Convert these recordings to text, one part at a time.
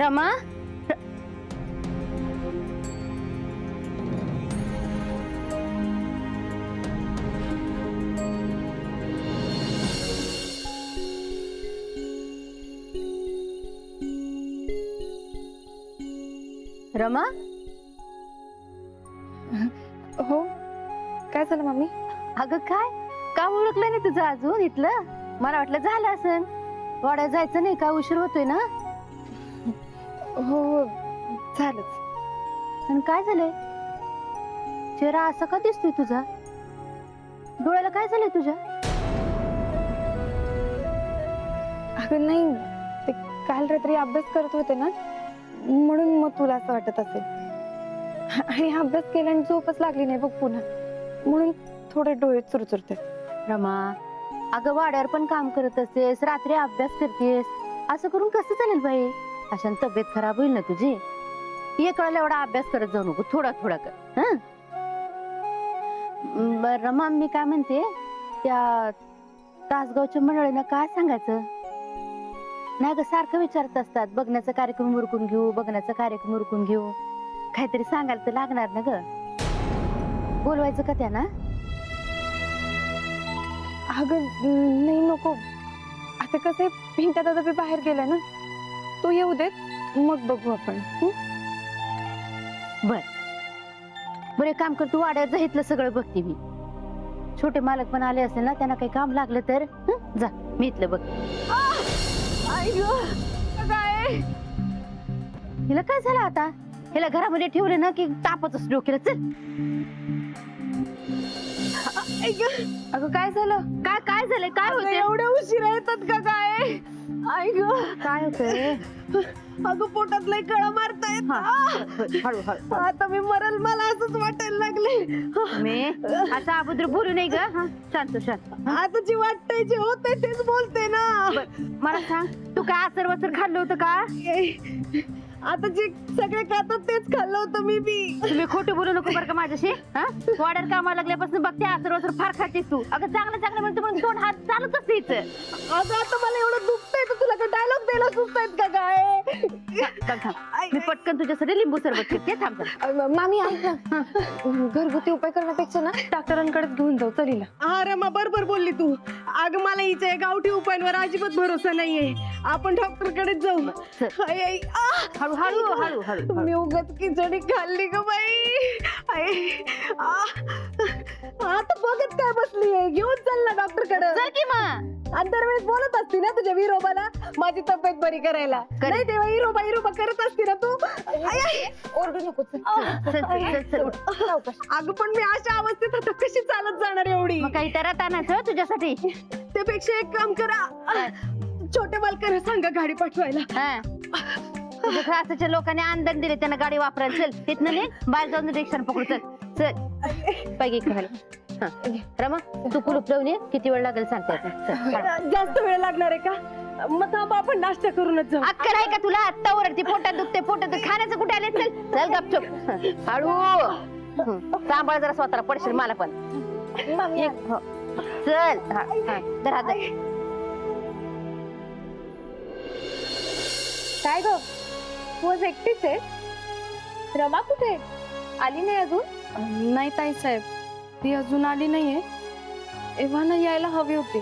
रमा रमा हो, काय झालं मम्मी? अगं काय काम ओळखलं नाही तुझं अजून इथलं? मला वाटलं झालं असेल. वाड्यात जायचं नाही का? उशीर होतोय ना. हो झालंच. आणि काय झालंय? चेहरा असा का दिसतोय तुझा? डोळ्याला काय झालंय तुझ्या? अगं नाही, ते काल रात्री अभ्यास करत होते ना, म्हणून मग तुला असं वाटत असेल. आणि अभ्यास केला आणि झोपच लागली नाही बघ पुन्हा, म्हणून थोडे डोळे चुरचुरते. रमा अगं वाड्यावर पण काम करत असतेस, रात्री अभ्यास करतेस, असं करून कसं चालेल बाई? अशाने तब्येत खराब होईल ना तुझी. एक वेळेला एवढा अभ्यास करत जाऊ नको, थोडा थोडा कर. हं? बरं रमा, मी काय म्हणते, त्या तासगावच्या मंडळींना काय सांगायचं? नाही ग, सारखं विचारत असतात, बघण्याचा कार्यक्रम उरकून घेऊ, बघण्याचा कार्यक्रम उरकून घेऊ. काहीतरी सांगायला तर लागणार ना ग. बोलवायचं का त्यांना? अगं नाही, नको. आता कसं पिंट्या दादा बी बाहेर गेलाय ना, तो येऊ देत, मग बघू आपण. बरं एक काम कर, तू वाड्यावर जा, इथलं सगळं बघते मी. छोटे मालक पण आले असेल ना, त्यांना काही काम लागलं तर जा, मी इथलं बघ. काय हिला काय झालं आता? हिला घरामध्ये ठेवले ना की तापच डोक्याला. चल. अगं काय झालं? काय काय झालंय? काय होतंय? एवढ्या उशिरा येतात का काय? आई ग, काय होतंय? अगं पोटात लय कळा मारतायत. हळू हळू. आता मी मरल, मला असंच वाटायला लागले. मी असं अगोदर बोलू नाही ग. शांत शांत. आता जी वाटतंय, जे होतंय तेच बोलते ना. मला सांग, तू काय आसर वसर खाल्लं होतं का? आता जे सगळे खातात तेच खाल्लं होतं मी बी. तुम्ही खोटं बोलू नको बरं का माझ्याशी. वाड्यात कामाला लागल्यापासून बघते आसर वसर फार खातेस तू. अगं चांगलं चांगलं म्हणतो म्हणून दोन हात चालत असते इथं. अगं आता मला एवढं दुखतंय तर तुला काय डायलॉग द्यायला सुचतायत का काय? मी पटकन तुझ्यासाठी लिंबू सरबत करते. थांब. मामी ऐक ना, घरगुती उपाय करण्यापेक्षा ना डॉक्टरांकडे घेऊन जाऊ. चल हिला. हा रमा, बरोबर बोलली तू. अगं मला हिच्या गावठी उपायांवर अजिबात भरोसा नाहीये. आपण डॉक्टर कडे जाऊ. हळू हळू हळू हळू. मी उगाच खिचडी खाल्ली ग बाई. आता बघत काय बसलीये, घेऊन चल ना डॉक्टर कडे. चल की मग. आणि दरवेळेस बोलत असती ना तुझ्या विरोबाला माझी तब्येत बरी करायला. नाही तेव्हा विरोबा करत असती ना तू. ओरडू नको. अगं पण मी अशा अवस्थेत आता कशी चालत जाणार एवढी? मग काही तर आणायचं तुझ्यासाठी. त्यापेक्षा एक काम करा, छोट्या बालकांना सांगा गाडी पाठवायला. तुझ्या क्लासच्या लोकांनी आंदण दिले, त्यांना गाडी वापरायला. चल तिथनं नाही, बाहेर जाऊन रिक्षा पकडू. चल चल पैकी खायला. रमा, तू कुलूप लावून ये. किती वेळ लागेल सांगते आता. जास्त वेळ लागणार आहे का? मग थांबा, आपण नाश्ता करूनच जाऊ. अक्कल आहे का तुला? आत्ता ओरडती, पोटात दुखते, पोटात खाण्याचं कुठे आले? चल चल गपचूप. हळू सांभाळ जरा स्वतःला, पडशील मला पण. चल. धर हात. काय ग, तू आज एकटीच आहे? रमा कुठे? आली नाही अजून? नाही ताई साहेब, ती अजून आली नाहीये. एव्हाना यायला हवी होती.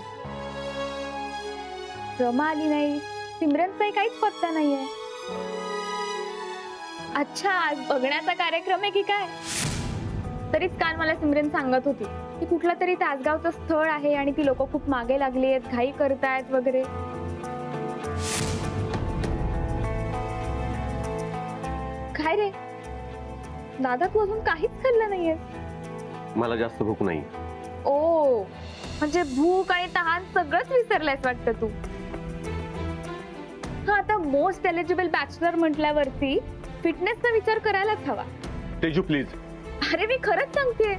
रमा आली नाही, सिमरनचाही काहीच पत्ता नाहीये. अच्छा, आज बघण्याचा कार्यक्रम आहे की काय? तरीच काल मला सिमरन सांगत होती की कुठलं तरी तासगावचं स्थळ आहे आणि ती लोक खूप मागे लागली आहेत, घाई करतायत वगैरे. काय रे दादा, तू अजून काहीच खाल्लं नाहीये? मला जास्त भूक नाही. ओ, म्हणजे भूक आणि तहान सगळंच विसरलायस वाटतं तू. हा, आता मोस्ट एलिजिबल बॅचलर म्हटल्यावरती फिटनेसचा विचार करायलाच हवा. तेजू प्लीज. अरे मी खरंच सांगते,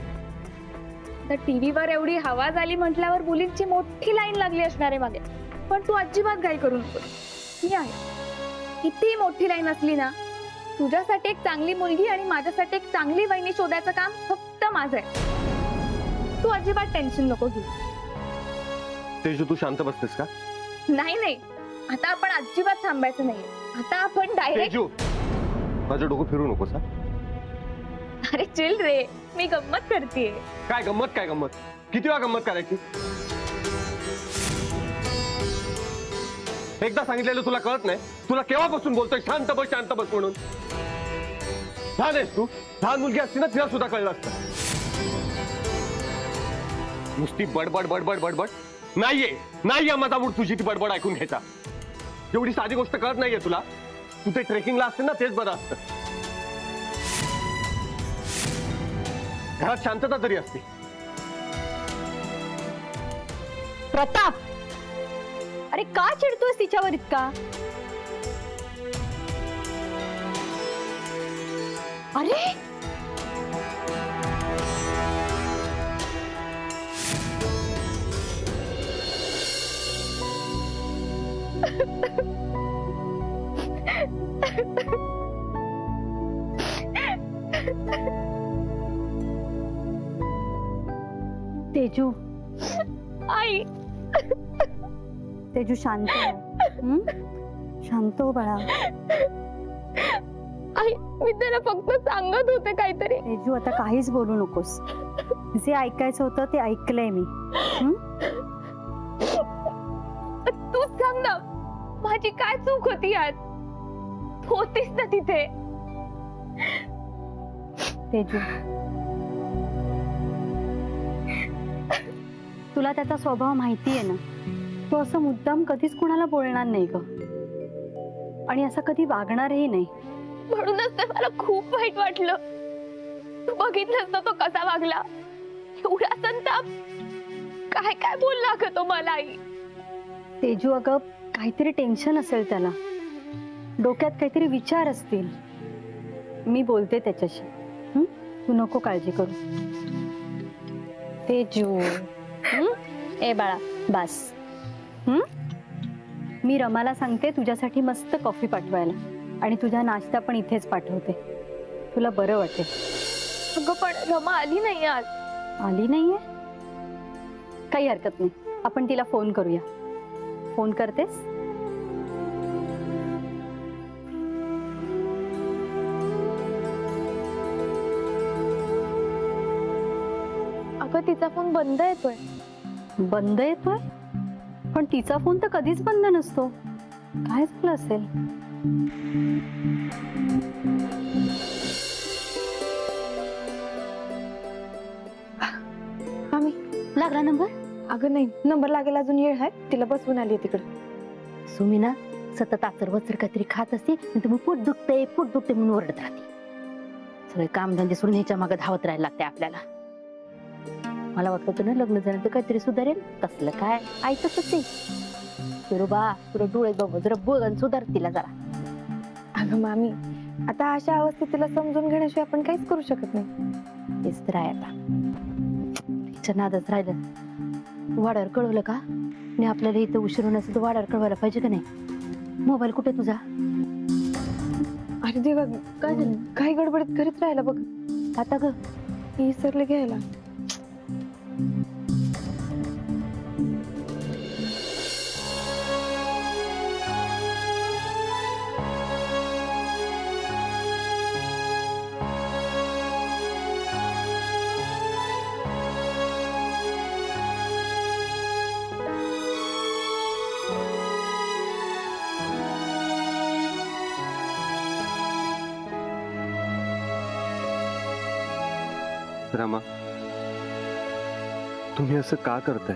तर टीव्हीवर एवढी हवा झाली म्हटल्यावर मुलींची मोठी लाईन लागली असणार आहे मागे. पण तू अजिबात घाई करू नको. मी आहे. किती मोठी लाईन असली ना, तुझ्यासाठी एक चांगली मुलगी आणि माझ्यासाठी एक चांगली वहिनी शोधायचं काम फक्त माझं आहे. तू अजिबात टेन्शन नको घेऊ. तेजू, तू शांत बसतेस का? नाही नाही, आता आपण अजिबात थांबायचं नाहीये. आता आपण डायरेक्ट. तेजू, माझं डोकं फिरू नकोस हा. अरे चिल रे, मी गंमत करतेय. काय गंमत काय गंमत? किती वेळा गंमत करायची? एकदा सांगितलेलं तुला कळत नाही? तुला केव्हापासून बोलतोय शांत बस म्हणून? लहान आहेस तू. लहान मुलगी असती ना, तिला सुद्धा कळलं असतं. नुसती बडबड बडबड बडबड. नाहीये माझा मूड तुझी ती बडबड ऐकून घ्यायचा. एवढी साधी गोष्ट कळत नाहीये तुला? तू ते ट्रेकिंगला असते ना, तेच बरं असतं. घरात शांतता तरी असते. प्रताप, अरे का चिडतोस तिच्यावर इतका? अरे तेजू, आई, तेजू शांत हो. शांत हो बाळा. आई, मी त्याला फक्त सांगत होते काहीतरी. तेजू, आता काहीच बोलू नकोस. जे ऐकायचं होतं ते ऐकलंय मी. तूच सांग ना, माझी काय चूक होती यात? होतीस ना तिथे. तेजू, तुला त्याचा स्वभाव माहिती आहे ना. तो असं मुद्दाम कधीच कुणाला बोलणार नाही ग, आणि असं कधी वागणारही नाही. म्हणूनच तर मला खूप वाईट वाटलं. तू बघितलंस ना तो कसा वागला. एवढा संताप. काय काय बोलला ग तो मला. आई, तेजू, अगं काहीतरी टेन्शन असेल त्याला. डोक्यात काहीतरी विचार असतील. मी बोलते त्याच्याशी. तू नको काळजी करू. तेजू, ए बाळा बस. मी रमाला सांगते तुझ्यासाठी मस्त कॉफी पाठवायला, आणि तुझा नाश्ता पण इथेच पाठवते. तुला बरं वाटेल. अगं पण रमा आली नाही आज. आली नाहीये? काही हरकत नाही, आपण तिला फोन करूया. फोन करतेस? अगं तिचा फोन बंद येतोय. बंद येतोय? पण तिचा फोन तर कधीच बंद नसतो. काय झालं असेल? आम्ही लागला नंबर? अगं नाही, नंबर लागेल अजून येळ आहे. तिला बसवून आली तिकडे. सुमिना सतत आचर वचर काहीतरी खात असते, आणि तुम्ही पोट दुखते म्हणून ओरडत राहते. सगळे कामधंदे सोडून ह्याच्या मागे धावत राहायला लागते आपल्याला. मला वाटतं तुला लग्न झालं तर काहीतरी सुधारेल. तसलं काय, आई तसंच आहे. सुरुबा, तुला डोळे बघ जरा बघ आणि सुधार तिला जरा. अगं मामी, आता अशा अवस्थेत तिला समजून घेण्याशिवाय आपण काहीच करू शकत नाही. तेच तर आहे. आता तिच्या नादात राहिलं. वाड्यावर कळवलं का? आणि आपल्याला इथं उशीर होण्याचं तर वाड्यावर कळवायला पाहिजे का नाही? मोबाईल कुठे तुझा? अरे देवा, काय झालं? काही गडबडीत घरीच राहिला बघ. आता ग विसरले घ्यायला. रमा, तुम्ही असं का करताय?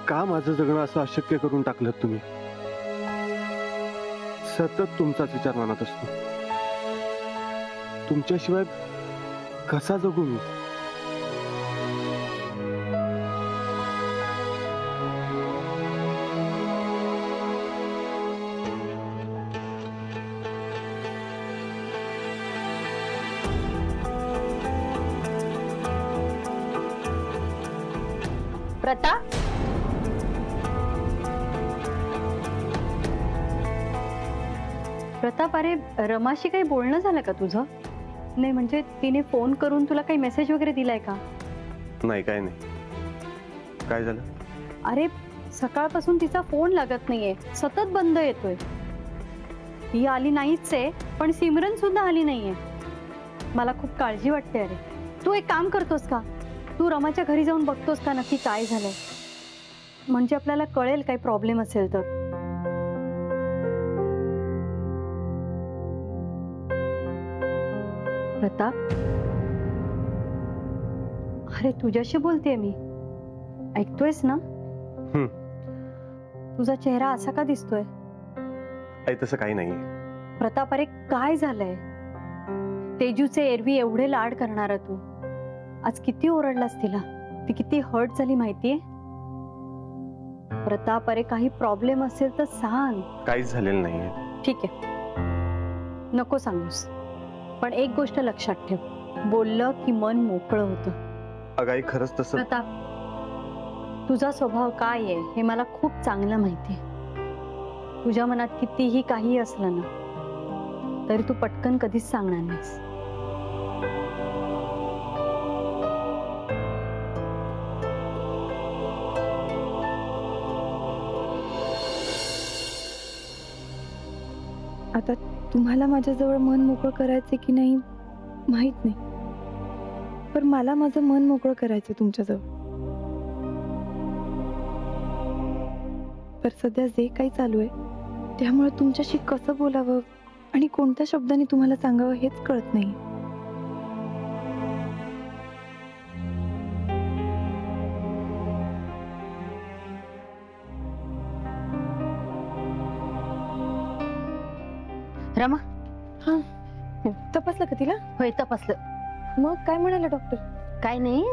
का माझं जगणं असं अशक्य करून टाकलं तुम्ही? सतत तुमचाच विचार मनात असतो. तुमच्याशिवाय कसा जगू मी? प्रताप, प्रताप, अरे रमाशी काही बोलणं झालं का तुझं? नाही म्हणजे तिने फोन करून तुला काही मेसेज वगैरे दिलाय का? नाही, काय नाही. काय झालं? अरे सकाळपासून तिचा फोन लागत नाहीये, सतत बंद येतोय. ती आली नाहीच आहे, पण सिमरन सुद्धा आली नाहीये. मला खूप काळजी वाटते. अरे तू एक काम करतोस का, तू रमाच्या घरी जाऊन बघतोस का नक्की काय झालंय, म्हणजे आपल्याला कळेल काही प्रॉब्लेम असेल तर. प्रताप, अरे तुझ्याशी बोलतेय मी, ऐकतोयस ना? तुझा चेहरा असा का दिसतोय? आई तसं काही नाही. प्रताप, अरे काय झालंय? तेजूचे एरवी एवढे लाड करणारा तू आज किती ओरडलास तिला, ती किती हर्ट झाली माहितीये? प्रताप, अरे काही प्रॉब्लेम असेल तर सांग. काहीच झालेलं नाहीये. ठीक आहे, नको सांगूस, पण एक गोष्ट लक्षात ठेव, बोललं की मन मोकळं होतं. अगं आई खरंच तसं. प्रताप, तुझा स्वभाव काय आहे हे मला खूप चांगलं माहितीये. तुझ्या मनात कितीही काही असलं ना तरी तू पटकन कधीच सांगणार नाहीस. आता तुम्हाला माझ्याजवळ मन मोकळं करायचं की नाही माहित नाही, पण मला माझं मन मोकळं करायचं तुमच्याजवळ. तर सध्या जे काही चालू आहे त्यामुळे तुमच्याशी कसं बोलावं आणि कोणत्या शब्दांनी तुम्हाला सांगावं हेच कळत नाही. रमा, तपासलं का तिला? होय तपासलं. मग काय म्हणाले डॉक्टर? काय नाही,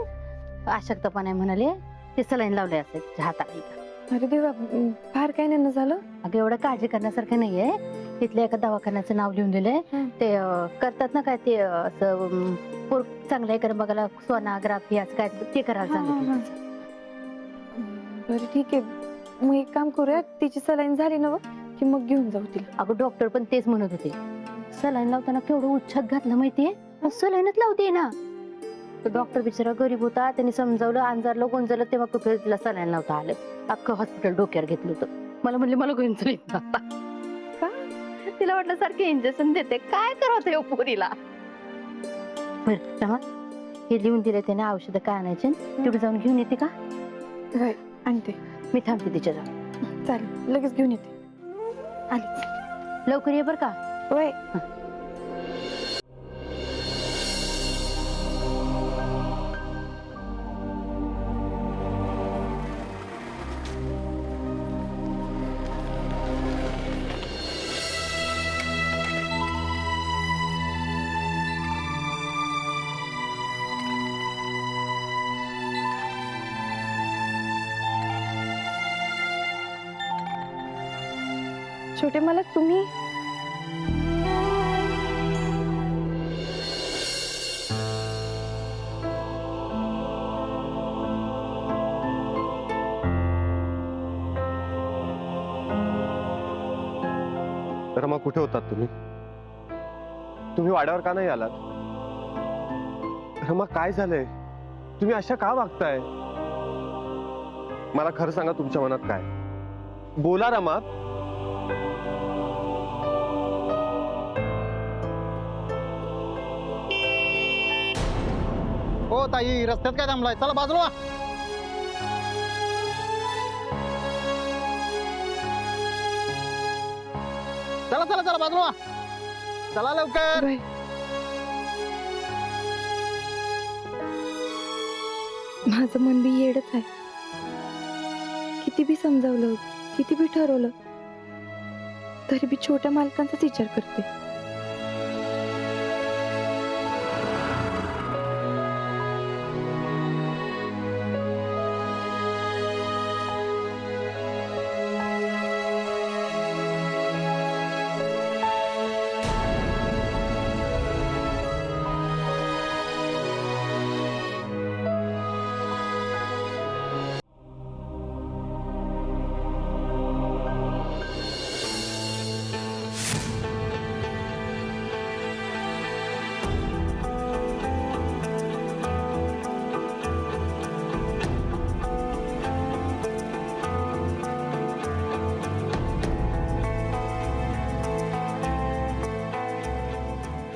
अशक्तपणा आहे म्हणाले. ते सलाईन लावले असेल हाताला. अरे देवा, फार काय नाही झालं? अगं एवढं काळजी करण्यासारखं नाहीये. तिथल्या एका दवाखान्याचं नाव लिहून दिलंय. ते करतात ना काय ते असं पोर चांगलं आहे कर बघायला, सोनोग्राफी असं काय ते करायला सांगितलं. बरं ठीक आहे, मग एक काम करूया, तिची सलाईन झाली ना की मग घेऊन जाऊ तिला. अगं डॉक्टर पण तेच म्हणत होते. सलाईन लावताना केवढं उच्छाद घातलं माहितीये, सलाईनच लावते ना. तो डॉक्टर बिचारा गरीब होता, त्यांनी समजावलं, अंजारलं, गोंजलं, तेव्हा कुठे तिला सलाईन लावता आलं. अख्खं हॉस्पिटल डोक्यावर घेतलं होतं. मला म्हणले मला घेऊन चल आता. तिला वाटलं सारखे इंजेक्शन देते, काय करत पोरीला. बरं रमा, हे लिहून दिले त्याने औषधं काय आणायचे, तेवढं जाऊन घेऊन येते का? आणते, मी थांबते तिच्या जाऊन. चालेल, लगेच घेऊन येते. आलीच, लवकर ये बर का. होय. छोटे मालक, तुम्ही? रमा, कुठे होतात तुम्ही? तुम्ही वाड्यावर का नाही आलात? रमा, काय झालंय? तुम्ही अशा का वागताय? मला खरं सांगा, तुमच्या मनात काय? बोला रमा. हो ताई, रस्त्यात काय थांबलाय? चला बाजूला. चला चला चला बाजूला, चला लवकर. माझं मन बी येडच आहे. किती बी समजावलं, किती बी ठरवलं, तरी बी छोट्या मालकांचाच विचार करते.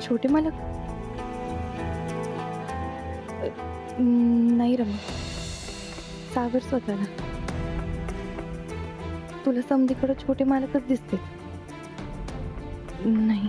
छोटे मालक नाही रमा, सागर स्वतःला. तुला समधीकडे छोटे मालकच दिसते. नाही,